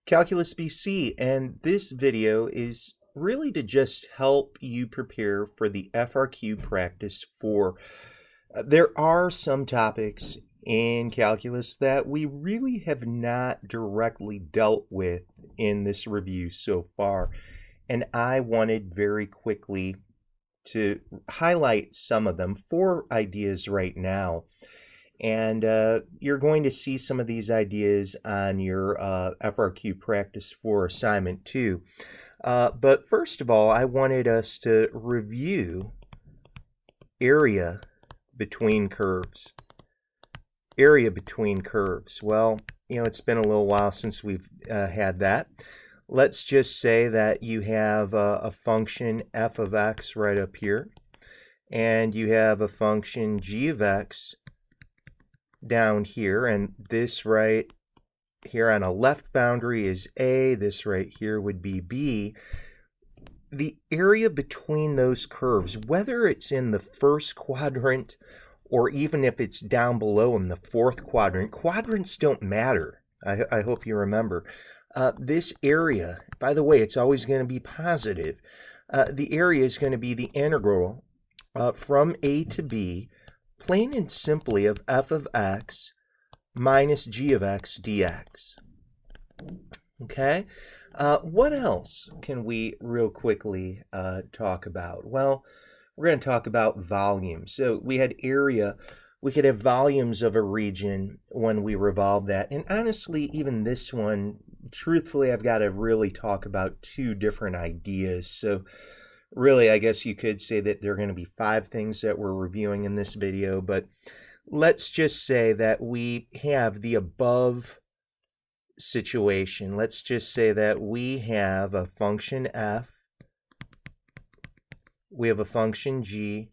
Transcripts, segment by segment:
Calculus BC, and this video is really to just help you prepare for the FRQ practice 4. There are some topics in calculus that we really have not directly dealt with in this review so far, and I wanted very quickly to highlight some of them, 4 ideas right now. And you're going to see some of these ideas on your FRQ Practice 4 assignment too. But first of all, I wanted us to review area between curves. Area between curves. Well, it's been a little while since we've had that. Let's just say that you have a function f of x right up here, and you have a function g of x down here, and this right here on a left boundary is A, this right here would be B. The area between those curves, whether it's in the first quadrant or even if it's down below in the 4th quadrant, quadrants don't matter. I hope you remember. This area, by the way, it's always going to be positive. The area is going to be the integral from A to B, plain and simply, of f of x minus g of x dx. Okay? What else can we real quickly talk about? Well, we're going to talk about volume. So we had area. We could have volumes of a region when we revolve that. And honestly, even this one, truthfully, I've got to really talk about 2 different ideas. So really, I guess you could say that there are going to be 5 things that we're reviewing in this video, but let's just say that we have the above situation. Let's just say that we have a function f, we have a function g,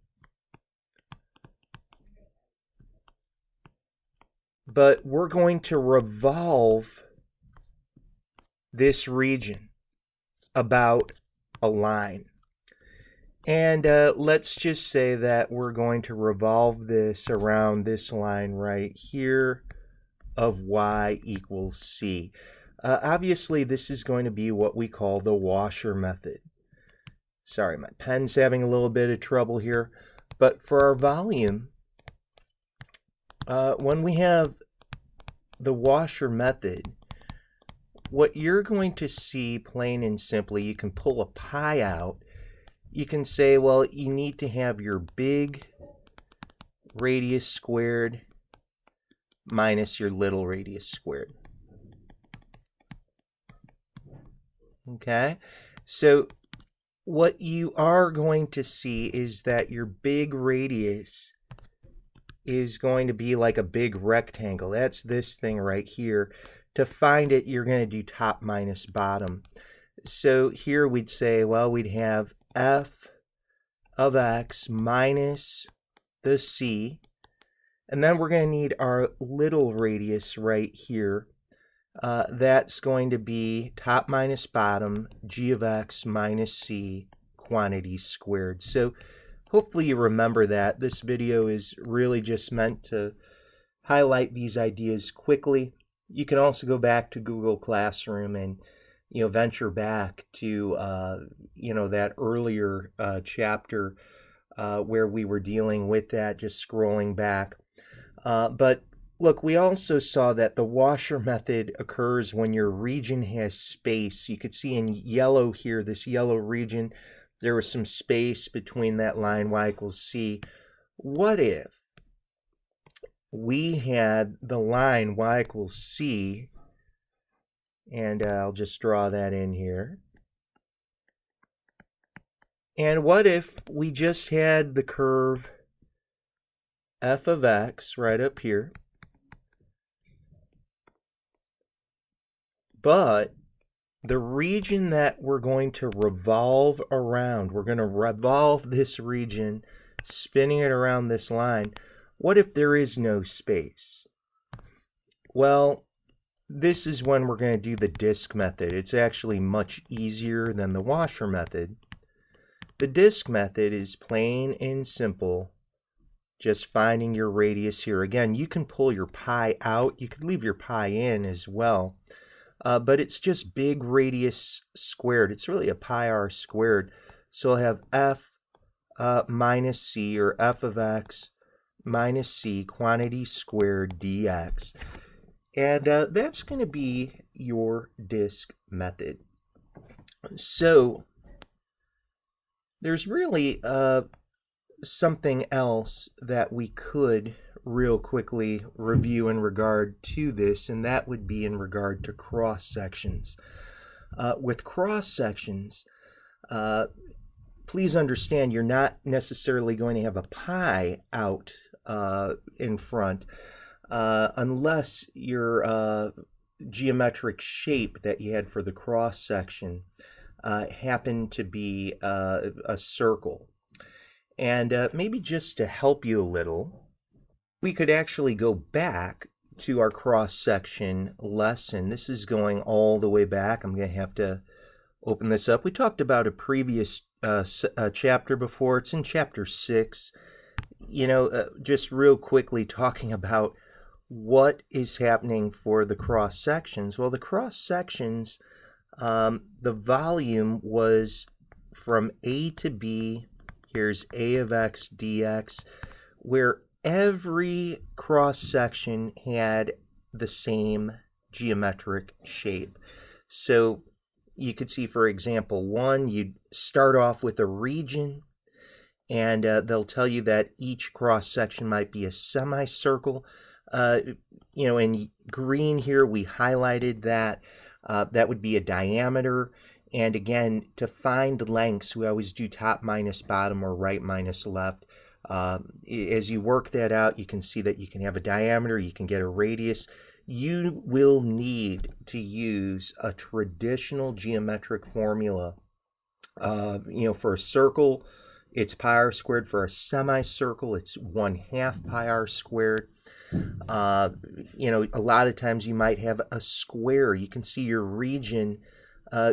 but we're going to revolve this region about a line. And let's just say that we're going to revolve this around this line right here of y equals c. Obviously, this is going to be what we call the washer method. Sorry, my pen's having a little bit of trouble here. But for our volume, when we have the washer method, what you're going to see, plain and simply, you can pull a pie out. You can say, well, you need to have your big radius squared minus your little radius squared. Okay? So what you are going to see is that your big radius is going to be like a big rectangle. That's this thing right here. To find it, you're going to do top minus bottom. So here we'd say, well, we'd have f of x minus the c, and then we're going to need our little radius right here. That's going to be top minus bottom, g of x minus c, quantities squared. So hopefully you remember that. This video is really just meant to highlight these ideas quickly. You can also go back to Google Classroom and venture back to, that earlier chapter where we were dealing with that, just scrolling back. But look, we also saw that the washer method occurs when your region has space. You could see in yellow here, this yellow region, there was some space between that line y equals c. What if we had the line y equals c, and I'll just draw that in here. And what if we just had the curve f of x right up here, but the region that we're going to revolve around, we're going to revolve this region, spinning it around this line. What if there is no space? Well, this is when we're going to do the disk method. It's actually much easier than the washer method. The disk method is plain and simple, just finding your radius here. Again, you can pull your pi out. You could leave your pi in as well. but it's just big radius squared. It's really a pi r squared. So I'll have f minus c, or f of x minus c, quantity squared dx. And that's going to be your disk method. So there's really something else that we could real quickly review in regard to this, and that would be in regard to cross sections. With cross sections, please understand you're not necessarily going to have a pi out in front unless your geometric shape that you had for the cross section happened to be a circle. And maybe just to help you a little, we could actually go back to our cross-section lesson. This is going all the way back. I'm going to have to open this up. We talked about a previous chapter before. It's in chapter 6. Just real quickly talking about what is happening for the cross-sections. Well, the cross-sections, the volume was from A to B. Here's A of x dx, where every cross-section had the same geometric shape. So you could see, for example, 1, you'd start off with a region, and they'll tell you that each cross-section might be a semicircle. In green here, we highlighted that. That would be a diameter. And again, to find lengths, we always do top minus bottom or right minus left. As you work that out, you can see that you can have a diameter, you can get a radius. You will need to use a traditional geometric formula. For a circle, it's pi r squared. For a semicircle, it's 1/2 pi r squared. A lot of times you might have a square. You can see your region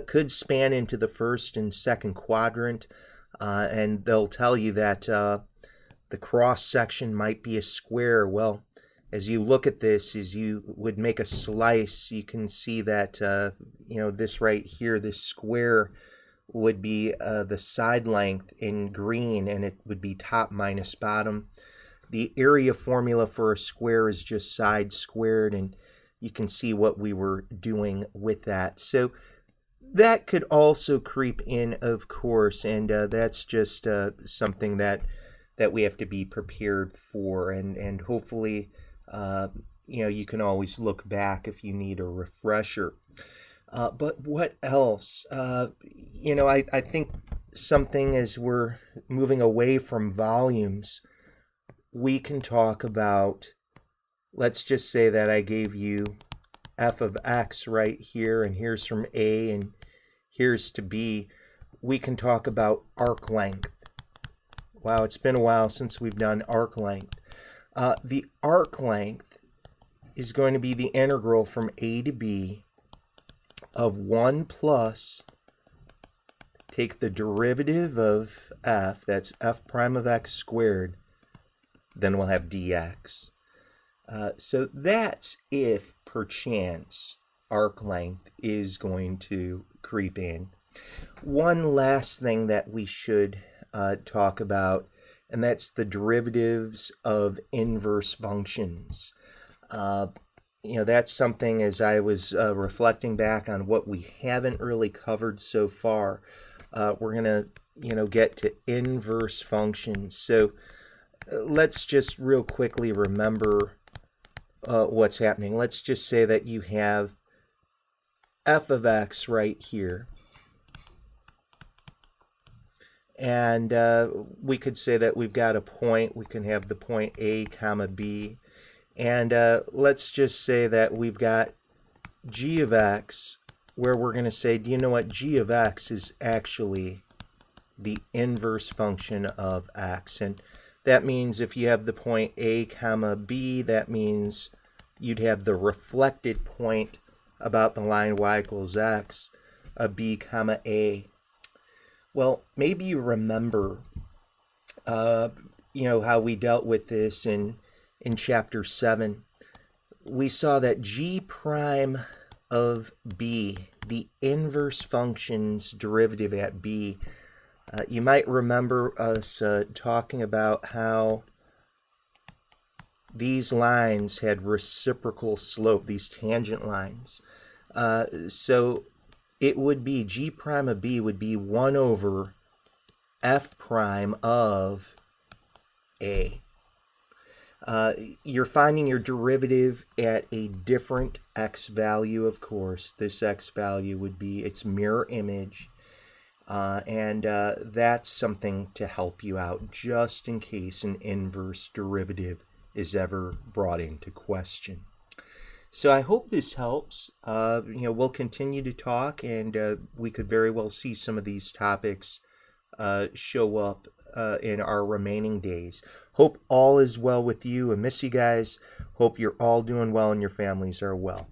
could span into the first and second quadrant, and they'll tell you that the cross section might be a square. Well, as you look at this, as you would make a slice, you can see that this right here, this square would be the side length in green, and it would be top minus bottom. The area formula for a square is just side squared, and you can see what we were doing with that. So that could also creep in, of course, and that's just something that we have to be prepared for, and hopefully you can always look back if you need a refresher. But what else? I think something, as we're moving away from volumes, we can talk about, let's just say that I gave you f of x right here, and here's from A and here's to B. We can talk about arc length. Wow, it's been a while since we've done arc length. The arc length is going to be the integral from A to B of 1 plus, take the derivative of f, that's f prime of x squared, then we'll have dx. So that's if, perchance, arc length is going to creep in. One last thing that we should talk about, and that's the derivatives of inverse functions. That's something, as I was reflecting back on what we haven't really covered so far, we're going to, get to inverse functions. So let's just real quickly remember what's happening. Let's just say that you have f of x right here. And we could say that we've got a point. We can have the point A comma B. And let's just say that we've got g of x, where we're going to say, do you know what? G of x is actually the inverse function of x. And that means if you have the point A comma B, that means you'd have the reflected point about the line y equals x, a B comma A. Well, maybe you remember, how we dealt with this in chapter 7. We saw that g prime of b, the inverse function's derivative at b. You might remember us talking about how these lines had reciprocal slope, these tangent lines. So it would be g prime of b would be 1 over f prime of a. You're finding your derivative at a different x value, of course. This x value would be its mirror image. And that's something to help you out just in case an inverse derivative is ever brought into question. So I hope this helps. We'll continue to talk, and we could very well see some of these topics show up in our remaining days. Hope all is well with you. I miss you guys. Hope you're all doing well and your families are well.